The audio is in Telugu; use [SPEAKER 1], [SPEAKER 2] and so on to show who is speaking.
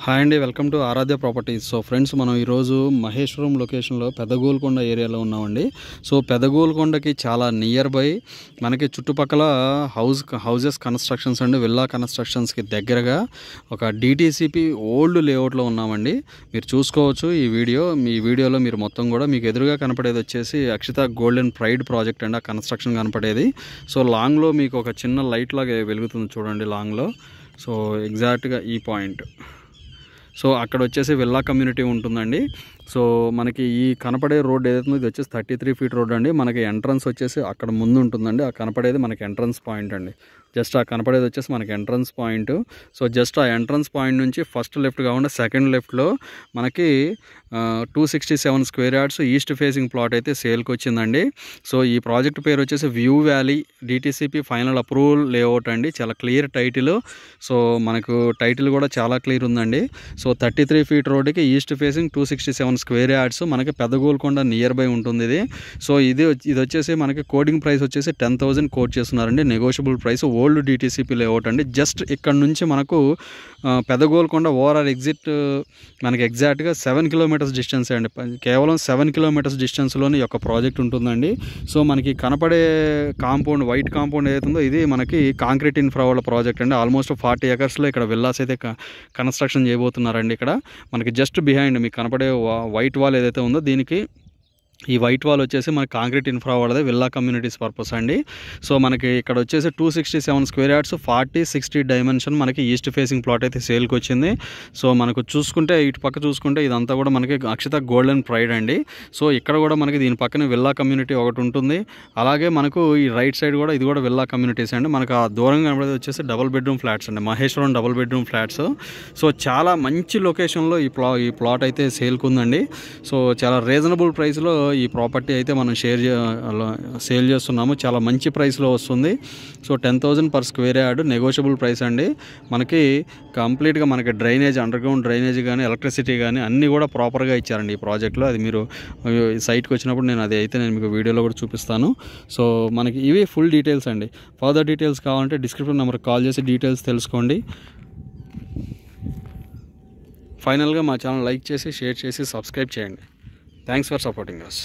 [SPEAKER 1] హాయ్ అండి, welcome to Aradhya properties. So friends, మనం ఈరోజు మహేశ్వరం లొకేషన్లో పెదగోల్కొండ ఏరియాలో ఉన్నామండి. సో పెదగోల్కొండకి చాలా నియర్ బై మనకి చుట్టుపక్కల హౌజెస్ కన్స్ట్రక్షన్స్ అండి, విల్లా కన్స్ట్రక్షన్స్కి దగ్గరగా ఒక డిటీసీపీ ఓల్డ్ లేఅవుట్లో ఉన్నామండి. మీరు చూసుకోవచ్చు ఈ వీడియోలో మీరు మొత్తం కూడా మీకు ఎదురుగా కనపడేది వచ్చేసి అక్షిత గోల్డెన్ ప్రైడ్ ప్రాజెక్ట్ అండి. ఆ కన్స్ట్రక్షన్ కనపడేది. సో లాంగ్లో మీకు ఒక చిన్న లైట్ లాగా వెలుగుతుంది చూడండి లాంగ్లో. సో ఎగ్జాక్ట్గా ఈ పాయింట్. సో అక్కడ వచ్చేసి విల్లా కమ్యూనిటీ ఉంటుందండి. సో మనకి ఈ కనపడే రోడ్ ఏదైతే ఇది వచ్చేసి 33 ఫీట్ రోడ్ అండి. మనకి ఎంట్రన్స్ వచ్చేసి అక్కడ ముందు ఉంటుందండి. ఆ కనపడేది మనకి ఎంట్రన్స్ పాయింట్ అండి. జస్ట్ ఆ కనపడేది వచ్చేసి మనకి ఎంట్రన్స్ పాయింట్. సో జస్ట్ ఆ ఎంట్రన్స్ పాయింట్ నుంచి ఫస్ట్ లెఫ్ట్ కాకుండా సెకండ్ లెఫ్ట్లో మనకి 267 square yards east facing plot అయితే సేల్కి వచ్చిందండి. సో ఈ ప్రాజెక్ట్ పేరు వచ్చేసి view valley DTCP final approval layout అండి. చాలా క్లియర్ టైటిల్. సో మనకు టైటిల్ కూడా చాలా క్లియర్ ఉందండి. సో 33 ఫీట్ రోడ్డుకి ఈస్ట్ ఫేసింగ్ 267 స్క్వేర్ యార్డ్స్ మనకి పెదగోల్కొండ నియర్ బై ఉంటుంది ఇది. సో ఇది వచ్చేసి మనకి కోడింగ్ ప్రైస్ వచ్చేసి 10,000 కోట్ చేస్తున్నారండి. Negotiable price. Old DTCP layout అండి. జస్ట్ ఇక్కడ నుంచి మనకు పెదగోల్కొండ ఓవరాల్ ఎగ్జిట్ మనకి ఎగ్జాక్ట్గా 7 కిలోమీటర్స్ డిస్టెన్స్ అండి. కేవలం 7 కిలోమీటర్స్ డిస్టెన్స్లోని యొక్క ప్రాజెక్ట్ ఉంటుందండి. సో మనకి కనపడే కాంపౌండ్, వైట్ కాంపౌండ్ ఏదైతుందో ఇది మనకి కాంక్రీట్ ఇన్ఫ్రా వాళ్ళ ప్రాజెక్ట్ అండి. ఆల్మోస్ట్ 40 ఎకర్స్లో ఇక్కడ విల్లాస్ అయితే కన్స్ట్రక్షన్ చేయబోతున్నారండి. ఇక్కడ మనకి జస్ట్ బిహైండ్ మీకు కనపడే వైట్ వాల్ ఏదైతే ఉందో దీనికి ఈ వైట్ వాల్ వచ్చేసి మనకి కాంక్రీట్ ఇన్ఫ్రా వాడదే విల్లా కమ్యూనిటీస్ పర్పస్ అండి. సో మనకి ఇక్కడ వచ్చేసి 267 స్క్వేర్ యార్డ్స్ 40-60 డైమెన్షన్ మనకి ఈస్ట్ ఫేసింగ్ ప్లాట్ అయితే సేల్కి వచ్చింది. సో మనకు చూసుకుంటే ఇటు పక్క చూసుకుంటే ఇదంతా కూడా మనకి అక్షిత గోల్డెన్ ప్రైడ్ అండి. సో ఇక్కడ కూడా మనకి దీని పక్కన విల్లా కమ్యూనిటీ ఒకటి ఉంటుంది. అలాగే మనకు ఈ రైట్ సైడ్ కూడా ఇది కూడా విల్లా కమ్యూనిటీస్ అండి. మనకు ఆ దూరంగా కనబడేది వచ్చేసి డబుల్ బెడ్రూమ్ ఫ్లాట్స్ అండి. Maheshwaram double bedroom flats. So చాలా మంచి లొకేషన్లో ఈ ప్లాట్ అయితే సేల్కి ఉందండి. సో చాలా రీజనబుల్ ప్రైస్లో ఈ ప్రాపర్టీ అయితే మనం సేల్ చేస్తున్నాము. చాలా మంచి ప్రైస్లో వస్తుంది. So 10,000 per square yard negotiable price అండి. మనకి కంప్లీట్గా మనకి డ్రైనేజ్, అండర్గ్రౌండ్ డ్రైనేజ్ కానీ ఎలక్ట్రిసిటీ కానీ అన్నీ కూడా ప్రాపర్గా ఇచ్చారండి ఈ ప్రాజెక్ట్లో. అది మీరు సైట్కి వచ్చినప్పుడు నేను మీకు వీడియోలో కూడా చూపిస్తాను. సో మనకి ఇవి ఫుల్ డీటెయిల్స్ అండి. ఫర్దర్ డీటెయిల్స్ కావాలంటే డిస్క్రిప్షన్ నెంబర్కి కాల్ చేసి డీటెయిల్స్ తెలుసుకోండి. ఫైనల్గా మా ఛానల్ లైక్ చేసి, షేర్ చేసి, సబ్స్క్రైబ్ చేయండి. Thanks for supporting us.